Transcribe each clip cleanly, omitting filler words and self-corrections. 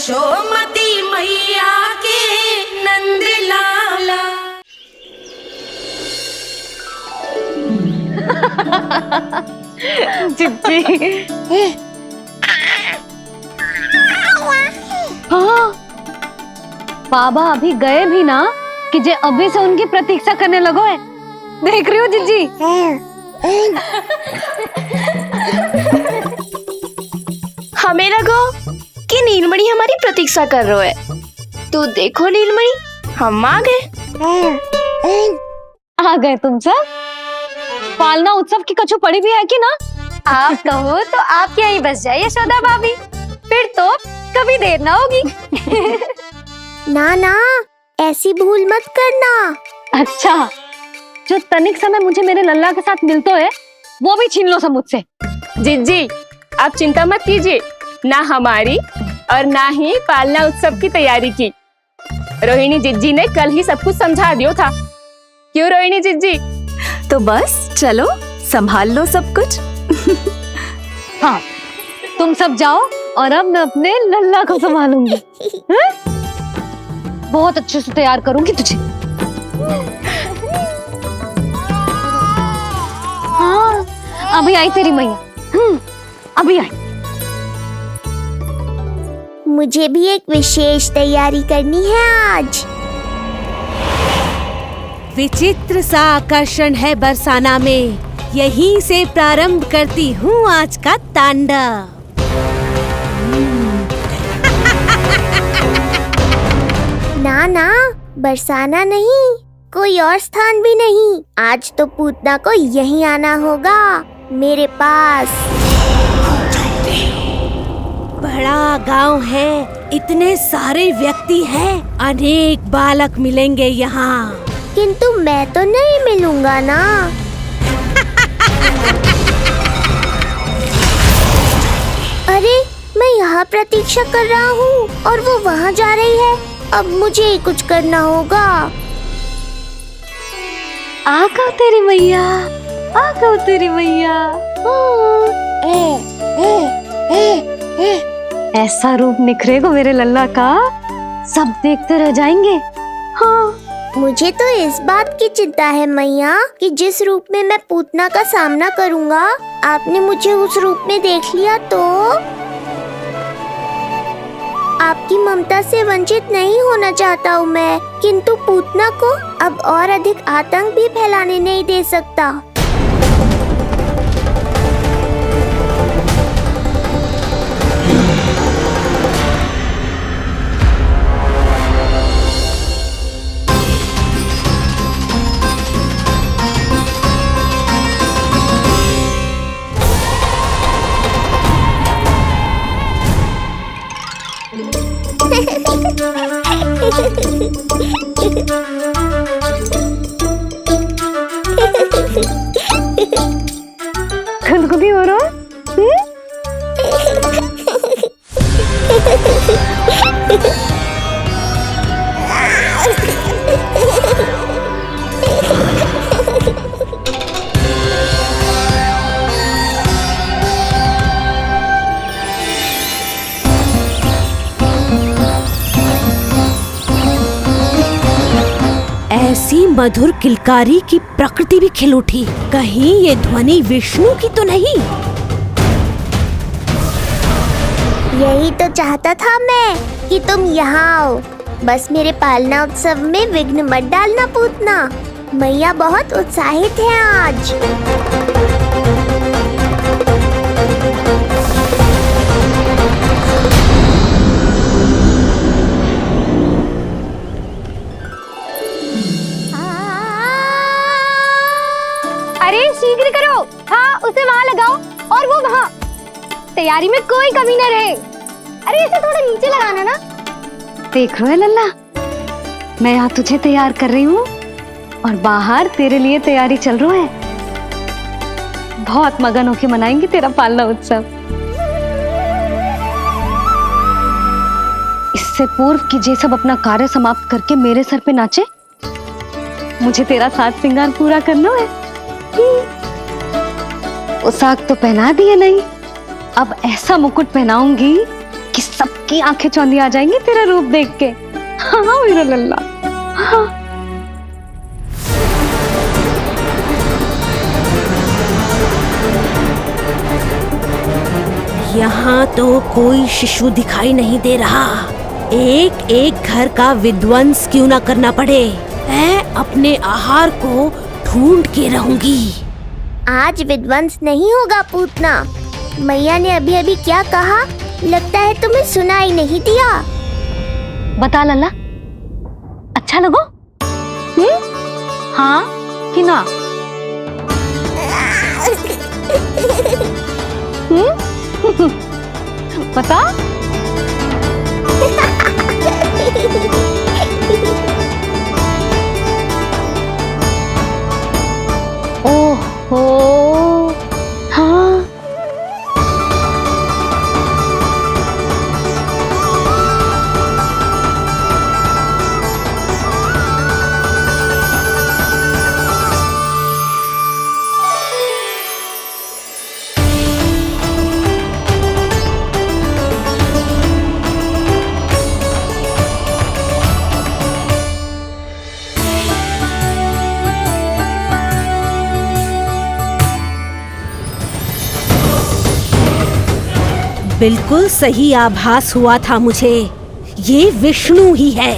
यशोमती मैया के नंद लाला। चिट्ठी। हाँ, बाबा अभी गए भी ना कि जे अभी से उनकी प्रतीक्षा करने लगो है। देख रही हो जिज्जी? हमें लगो कि नीलमणि हमारी प्रतीक्षा कर रहे है। तो देखो नीलमणि, हम आ गए। आ गए तुम सब? पालना उत्सव की कछु पड़ी भी है कि ना? आप कहो तो आप यहीं बस जाइए यशोदा भाभी, फिर तो कभी देर ना होगी। ना ना, ऐसी भूल मत करना। अच्छा, जो तनिक समय मुझे मेरे लल्ला के साथ मिलते है वो भी छीन लो सब मुझसे। जिज्जी, आप चिंता मत कीजिए, ना हमारी और ना ही पालना उत्सव की तैयारी की। रोहिणी जिज्जी ने कल ही सब कुछ समझा दिया था। क्यों रोहिणी जिज्जी? तो बस चलो, संभाल लो सब कुछ। हाँ, तुम सब जाओ और अब मैं अपने लल्ला को संभालूंगी। बहुत अच्छे से तैयार करूंगी तुझे। हाँ, अभी आई तेरी मैया। अभी आई। मुझे भी एक विशेष तैयारी करनी है आज। विचित्र सा आकर्षण है बरसाना में, यहीं से प्रारंभ करती हूँ आज का तांडव। ना ना, बरसाना नहीं, कोई और स्थान भी नहीं। आज तो पूतना को यहीं आना होगा, मेरे पास। बड़ा गांव है, इतने सारे व्यक्ति हैं, अनेक बालक मिलेंगे यहाँ। किंतु मैं तो नहीं मिलूंगा ना। अरे, मैं यहाँ प्रतीक्षा कर रहा हूँ और वो वहाँ जा रही है। अब मुझे ही कुछ करना होगा। आ गओ तेरी मैया, आ गओ तेरी मैया। ऐसा रूप निखरेगा मेरे लल्ला का, सब देखते रह जाएंगे। हाँ, मुझे तो इस बात की चिंता है मैया कि जिस रूप में मैं पूतना का सामना करूँगा, आपने मुझे उस रूप में देख लिया तो आपकी ममता से वंचित नहीं होना चाहता हूँ मैं, किंतु पूतना को अब और अधिक आतंक भी फैलाने नहीं दे सकता। खुदकुदी हो रहा है? ऐसी मधुर किलकारी की प्रकृति भी खिल उठी। कहीं ये ध्वनि विष्णु की तो नहीं? यही तो चाहता था मैं कि तुम यहाँ आओ। बस मेरे पालना उत्सव में विघ्न मत डालना पूतना। मैया बहुत उत्साहित है आज। अरे शीघ्र करो, हाँ उसे वहाँ लगाओ और वो वहाँ। तैयारी में कोई कमी न रहे। अरे इसे थोड़ा नीचे लगाना ना। देख रहे हो लल्ला, मैं यहाँ तुझे तैयार कर रही हूँ और बाहर तेरे लिए तैयारी चल रहा है। बहुत मगन होके मनाएंगे तेरा पालना उत्सव। इससे पूर्व कि जे सब अपना कार्य समाप्त करके मेरे सर पे नाचे, मुझे तेरा साज श्रृंगार पूरा करना है। पोशाक तो पहना दिए नहीं, अब ऐसा मुकुट पहनाऊंगी कि सबकी आंखें चौंधी आ जाएंगी तेरा रूप देख के। हाँ मेरा लल्ला। हाँ। यहाँ तो कोई शिशु दिखाई नहीं दे रहा। एक एक घर का विध्वंस क्यों ना करना पड़े। मैं अपने आहार को ढूंढ के रहूंगी। आज विध्वंस नहीं होगा पूतना। मैया ने अभी अभी क्या कहा? लगता है तुम्हें सुनाई नहीं दिया। बता लल्ला, अच्छा लगो? हाँ कि ना? बता। ओहो हाँ। बिल्कुल सही आभास हुआ था मुझे। ये विष्णु ही है।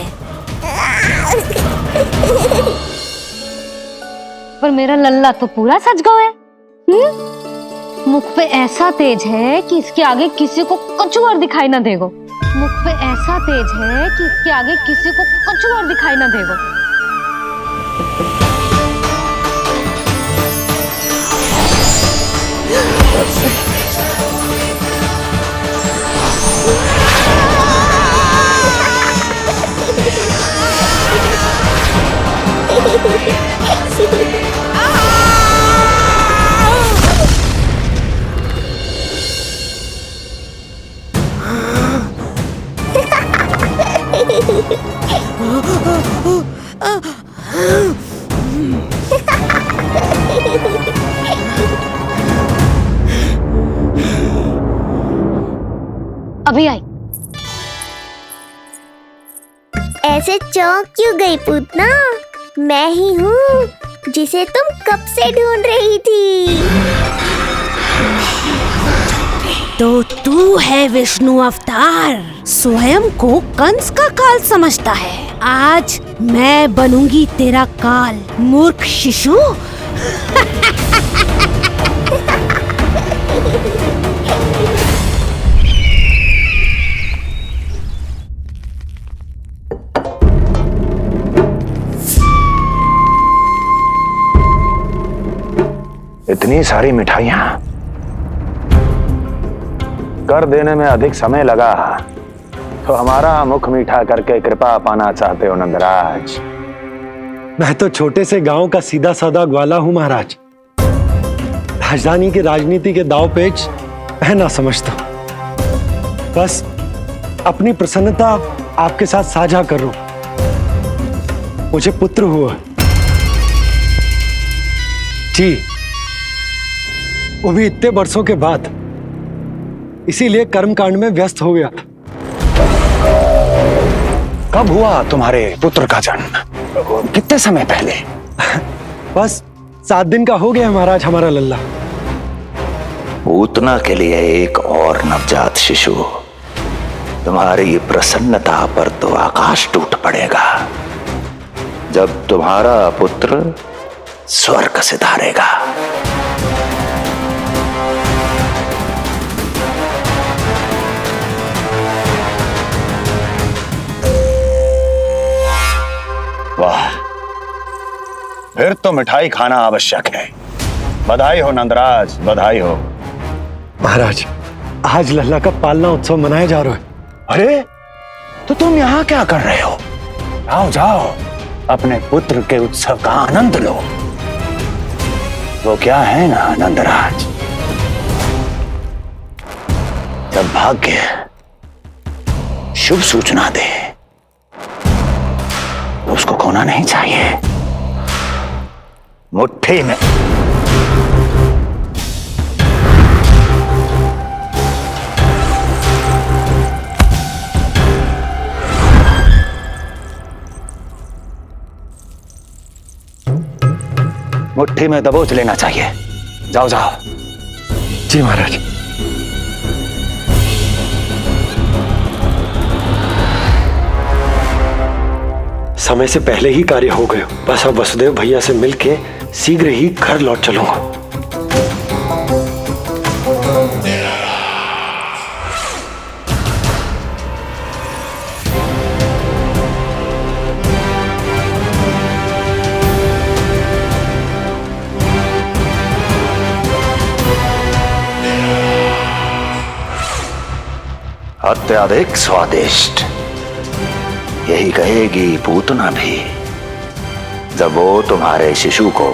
पर मेरा लल्ला तो पूरा सच गया है। मुख पे ऐसा तेज है कि इसके आगे किसी को कछुआर दिखाई ना देगो। मुख पे ऐसा तेज है कि इसके आगे किसी को कछुआर दिखाई ना देगो। अभी आई। ऐसे चौंक क्यों गई पूतना? मैं ही हूँ जिसे तुम कब से ढूंढ रही थी। तो तू है विष्णु अवतार। स्वयं को कंस का काल समझता है। आज मैं बनूंगी तेरा काल, मूर्ख शिशु। इतनी सारी मिठाइयां कर देने में अधिक समय लगा तो हमारा मुख मीठा करके कृपा पाना चाहते हो नंदराज? मैं तो छोटे से गांव का सीधा साधा ग्वाला हूं महाराज। राजधानी की राजनीति के दाव पेच मैं ना समझता। बस अपनी प्रसन्नता आपके साथ साझा कर रहा हूं। मुझे पुत्र हुआ जी, वो भी इतने वर्षों के बाद। इसीलिए कर्मकांड में व्यस्त हो गया। कब हुआ तुम्हारे पुत्र का जन्म? कितने समय पहले? बस 7 दिन का हो गया महाराज हमारा लल्ला। पूतना के लिए एक और नवजात शिशु। तुम्हारी प्रसन्नता पर तो आकाश टूट पड़ेगा जब तुम्हारा पुत्र स्वर्ग सिधारेगा। वाह, फिर तो मिठाई खाना आवश्यक है। बधाई हो नंदराज, बधाई हो। महाराज, आज लल्ला का पालना उत्सव मनाया जा रहा है। अरे तो तुम यहाँ क्या कर रहे हो? जाओ जाओ, अपने पुत्र के उत्सव का आनंद लो। वो क्या है ना नंदराज, जब भाग्य शुभ सूचना दे तो उसको खोना नहीं चाहिए। मुट्ठी में मुट्ठी में दबोच लेना चाहिए। जाओ जाओ। जी महाराज। समय से पहले ही कार्य हो गए। बस अब वसुदेव भैया से मिलके शीघ्र ही घर लौट चलूंगा। अत्यधिक स्वादिष्ट, यही कहेगी पूतना भी जब वो तुम्हारे शिशु को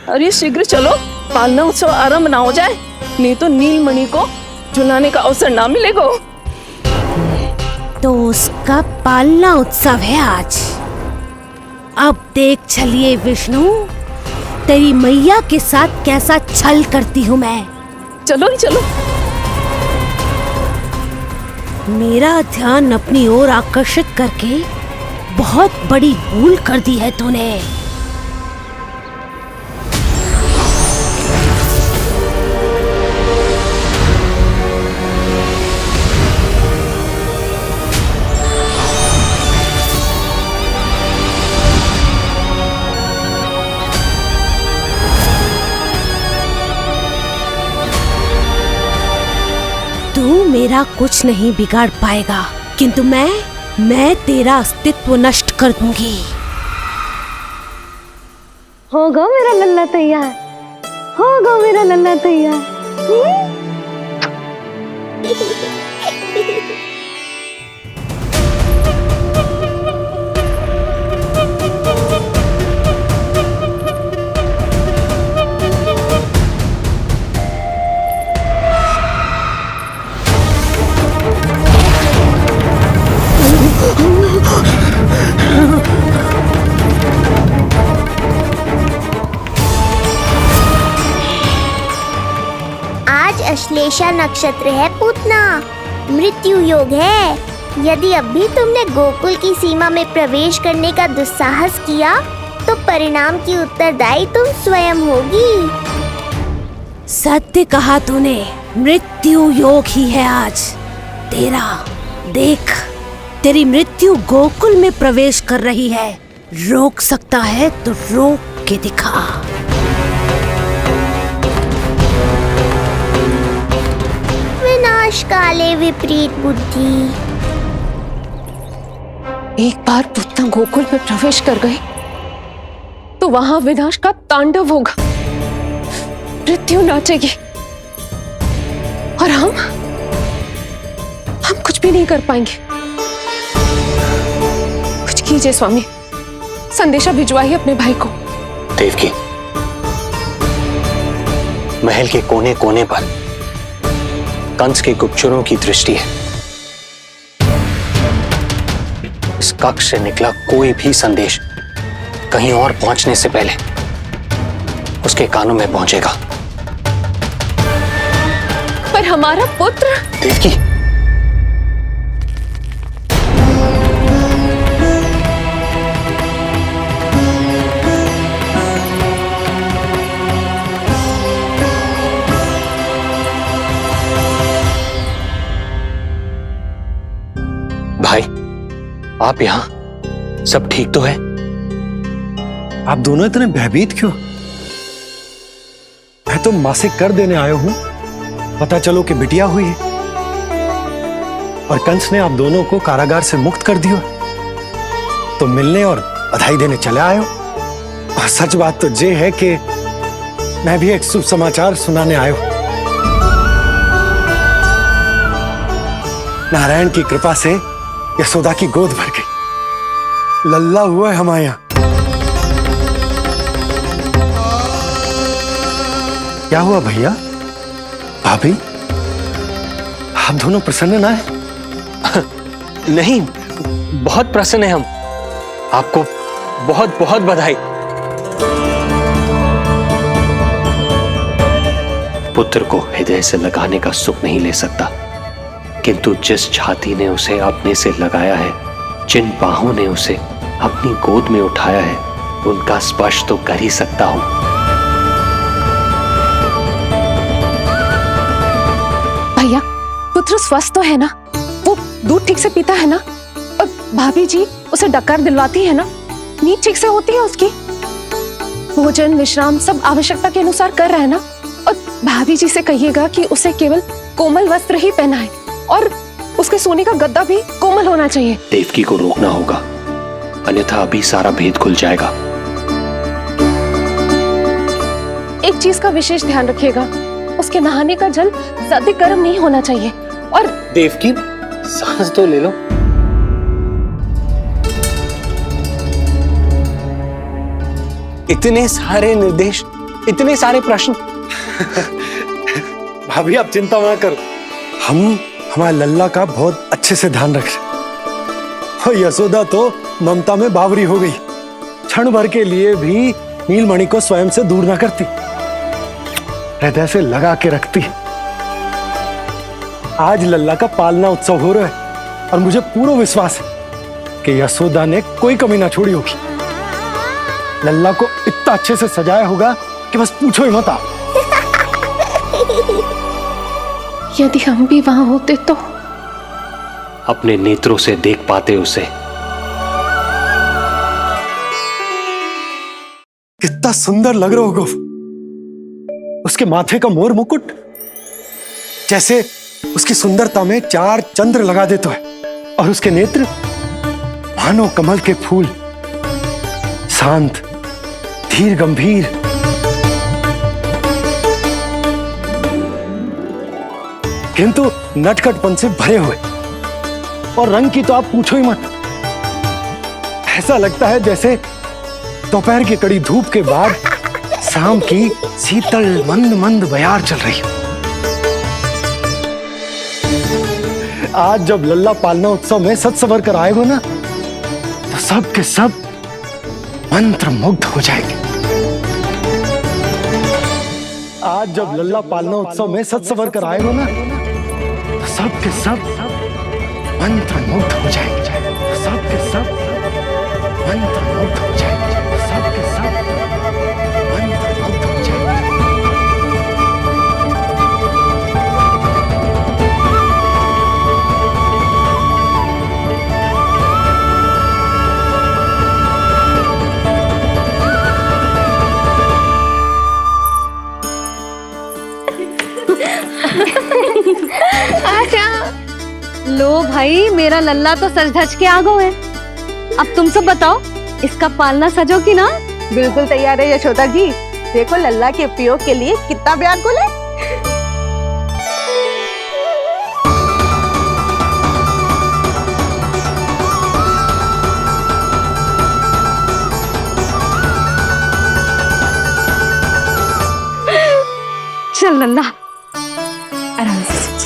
अरे शीघ्र चलो, पालना उत्सव आरंभ ना हो जाए, नहीं तो नीलमणि को झुलाने का अवसर ना मिलेगा। तो उसका पालना उत्सव है आज। अब देख चलिए विष्णु, तेरी मैया के साथ कैसा छल करती हूँ मैं। चलो नहीं चलो। मेरा ध्यान अपनी ओर आकर्षित करके बहुत बड़ी भूल कर दी है तूने। तू मेरा कुछ नहीं बिगाड़ पाएगा, किंतु मैं तेरा अस्तित्व नष्ट कर दूंगी। होगा मेरा लल्ला तैयार, होगा मेरा लल्ला तैयार। आज अश्लेषा नक्षत्र है पूतना, मृत्यु योग है। यदि अब भी तुमने गोकुल की सीमा में प्रवेश करने का दुस्साहस किया तो परिणाम की उत्तरदायी तुम स्वयं होगी। सत्य कहा तूने, मृत्यु योग ही है आज तेरा। देख, तेरी मृत्यु गोकुल में प्रवेश कर रही है। रोक सकता है तो रोक के दिखा। विनाश काले विपरीत बुद्धि। एक बार पूतना गोकुल में प्रवेश कर गई तो वहां विनाश का तांडव होगा, मृत्यु नाचेगी और हम कुछ भी नहीं कर पाएंगे। कुछ कीजिए स्वामी, संदेशा भिजवाइए अपने भाई को। देवकी, महल के कोने कोने पर कंस के गुप्तचरों की दृष्टि है। इस कक्ष से निकला कोई भी संदेश कहीं और पहुंचने से पहले उसके कानों में पहुंचेगा। पर हमारा पुत्र। देवकी, भाई, आप यहाँ सब ठीक तो है? आप दोनों इतने भयभीत क्यों? मैं तो मासिक कर देने आया हूं, पता चलो कि बिटिया हुई है और कंस ने आप दोनों को कारागार से मुक्त कर दिया, तो मिलने और बधाई देने चले आए हो। और सच बात तो ये है कि मैं भी एक शुभ समाचार सुनाने आया हूं। नारायण की कृपा से यशोदा की गोद भर गई, लल्ला हुआ है हमारे यहां। क्या हुआ भैया, भाभी, आप दोनों प्रसन्न ना है? नहीं, बहुत प्रसन्न है हम। आपको बहुत बहुत बधाई। पुत्र को हृदय से लगाने का सुख नहीं ले सकता, किंतु जिस छाती ने उसे अपने से लगाया है, जिन बाहों ने उसे अपनी गोद में उठाया है, उनका स्पर्श तो कर ही सकता हूं। भैया, पुत्र स्वस्थ तो है ना? वो दूध ठीक से पीता है ना? और भाभी जी उसे डकार दिलवाती है ना? नींद ठीक से होती है उसकी? भोजन विश्राम सब आवश्यकता के अनुसार कर रहा है ना? और भाभी जी से कहिएगा कि उसे केवल कोमल वस्त्र ही पहनाए और उसके सोने का गद्दा भी कोमल होना चाहिए। देवकी को रोकना होगा, अन्यथा अभी सारा भेद खुल जाएगा। एक चीज का विशेष ध्यान रखिएगा, उसके नहाने का जल ज्यादा गर्म नहीं होना चाहिए। और देवकी, सांस तो ले लो। इतने सारे निर्देश, इतने सारे प्रश्न। भाभी आप चिंता ना करो, हम हमारे लल्ला का बहुत अच्छे से ध्यान रख रहे। और यशोदा तो ममता में बावरी हो गई, क्षण भर के लिए भी नीलमणि को स्वयं से दूर ना करती, हृदय से लगा के रखती। आज लल्ला का पालना उत्सव हो रहा है और मुझे पूरा विश्वास है कि यशोदा ने कोई कमी ना छोड़ी होगी। लल्ला को इतना अच्छे से सजाया होगा कि बस पूछो ही मत आप। यदि हम भी वहां होते तो? अपने नेत्रों से देख पाते उसे। कितना सुंदर लग रहा होगा उसके माथे का मोर मुकुट, जैसे उसकी सुंदरता में 4 चंद्र लगा देता है, और उसके नेत्र मानो कमल के फूल, शांत धीर गंभीर। किंतु नटखटपन से भरे हुए, और रंग की तो आप पूछो ही मत। ऐसा लगता है जैसे दोपहर की कड़ी धूप के बाद शाम की शीतल मंद मंद बयार चल रही हो। आज जब लल्ला पालना उत्सव में सज सवर कर आएगा ना, तो सब के सब मंत्र मुग्ध हो जाएंगे। आज जब लल्ला पालना उत्सव में सज सवर कर आएगा ना, तो सब के सब मंत्र मुग्ध हो जाएंगे। सब के सब मंत्र मुग्ध हो जाएंगे। सब के सब मंत्र मुग्ध हो जाएंगे। लो भाई, मेरा लल्ला तो सज धज के आ गो है। अब तुम सब बताओ, इसका पालना सजो कि ना? बिल्कुल तैयार है यशोदा जी। देखो लल्ला के उपयोग के लिए कितना व्याकुल है। चल लल्ला, आराम से सोच।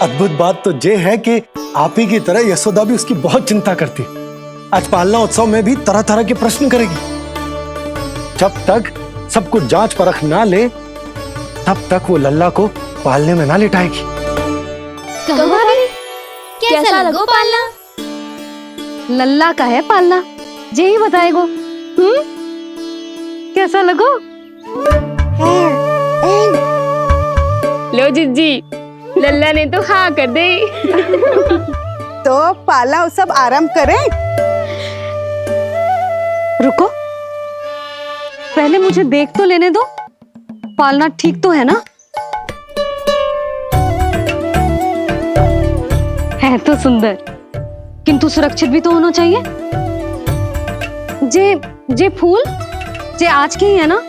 अद्भुत बात तो ये है कि आप ही की तरह यशोदा भी उसकी बहुत चिंता करती है। आज पालना उत्सव में भी तरह तरह के प्रश्न करेगी। जब तक सब कुछ जांच परख ना ले, तब तक वो लल्ला को पालने में ना लिटाएगी। कैसा लगो पालना? लल्ला का है पालना, जे ही बताएगो। कैसा लगो? लो जिज्जी, लल्ला ने तो हाँ कर दे। तो पालना उत्सव आरंभ करें? रुको, पहले मुझे देख तो लेने दो, पालना ठीक तो है ना? है तो सुंदर, किंतु सुरक्षित भी तो होना चाहिए। जे फूल जे आज के ही है ना,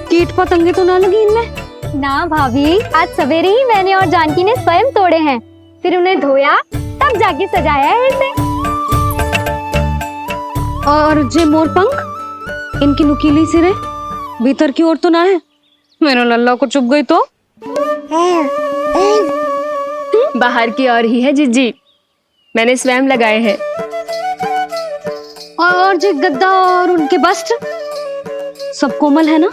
कीट पतंगे तो ना लगी इनमें? ना भाभी, आज सवेरे ही मैंने और जानकी ने स्वयं तोड़े हैं, फिर उन्हें धोया, तब जाके सजाया है इसे। और जे मोर पंख, इनकी नुकीली सिरे भीतर की ओर तो ना है? मेरा लल्ला को चुभ गई तो? बाहर की ओर ही है जिज्जी, मैंने स्वयं लगाए हैं। और जो गद्दा और उनके वस्त्र सब कोमल है ना?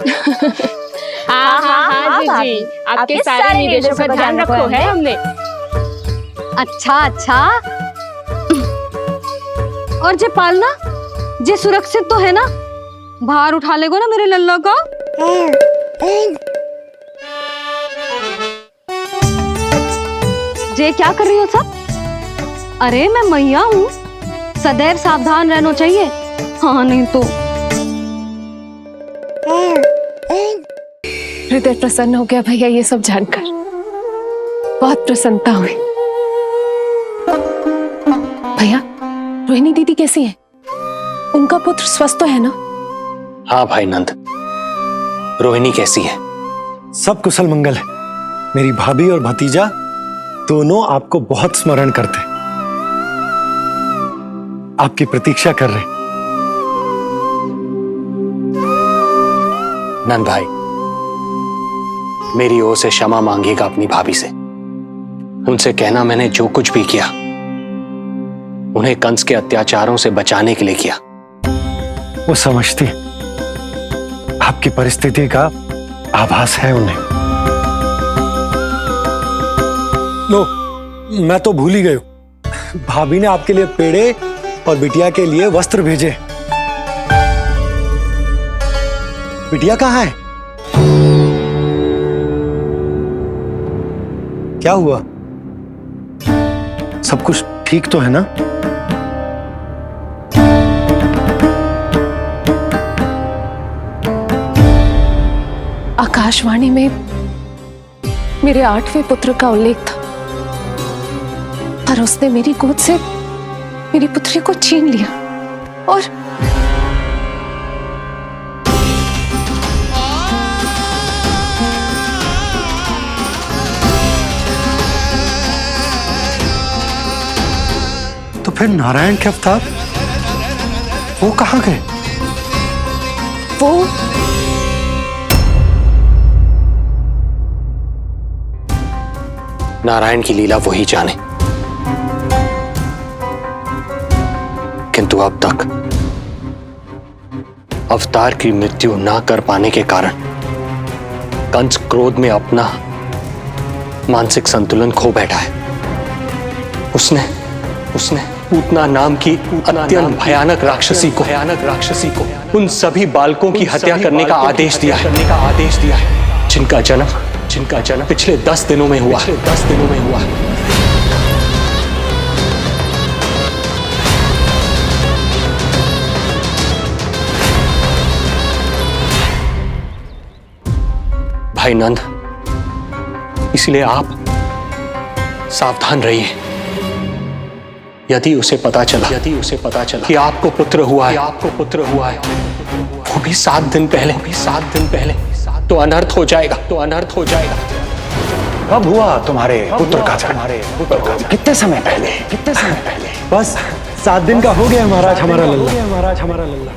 हाँ हाँ हाँ जी, आपके सारे निर्देशों का ध्यान रखो है हमने। अच्छा अच्छा। और जे पालना जे सुरक्षित तो है ना? बाहर उठा लेगो ना मेरे लल्ला को? जे क्या कर रही हो सब? अरे मैं मैया हूँ, सदैव सावधान रहना चाहिए। हाँ नहीं तो। हृदय प्रसन्न हो गया भैया ये सब जानकर, बहुत प्रसन्नता हुई। भैया रोहिणी दीदी कैसी है? उनका पुत्र स्वस्थ तो है ना? हाँ भाई नंद, रोहिणी कैसी है? सब कुशल मंगल है। मेरी भाभी और भतीजा दोनों आपको बहुत स्मरण करते, आपकी प्रतीक्षा कर रहे। नंद भाई, मेरी ओर से क्षमा मांगिएगा अपनी भाभी से। उनसे कहना मैंने जो कुछ भी किया उन्हें कंस के अत्याचारों से बचाने के लिए किया। वो समझती है, आपकी परिस्थिति का आभास है उन्हें। लो, मैं तो भूल ही गई हूं। भाभी ने आपके लिए पेड़े और बिटिया के लिए वस्त्र भेजे। बिटिया कहाँ है? क्या हुआ? सब कुछ ठीक तो है ना? आकाशवाणी में मेरे 8वें पुत्र का उल्लेख था, पर उसने मेरी गोद से मेरी पुत्री को छीन लिया और तो फिर नारायण के अवतार वो कहाँ गए? वो नारायण की लीला वही जाने, किंतु अब तक अवतार की मृत्यु ना कर पाने के कारण कंस क्रोध में अपना मानसिक संतुलन खो बैठा है। उसने पूतना नाम की अत्यंत भयानक राक्षसी को उन सभी बालकों की हत्या करने का आदेश दिया है, जिनका जन्म पिछले 10 दिनों में हुआ। भाई नंद, इसलिए आप सावधान रहिए। यदि उसे पता चला कि आपको पुत्र हुआ है, वो भी 7 दिन पहले, तो अनर्थ हो जाएगा। कब हुआ तुम्हारे पुत्र का जन्म? कितने समय पहले? बस 7 दिन का हो गया महाराज हमारा लल्ला।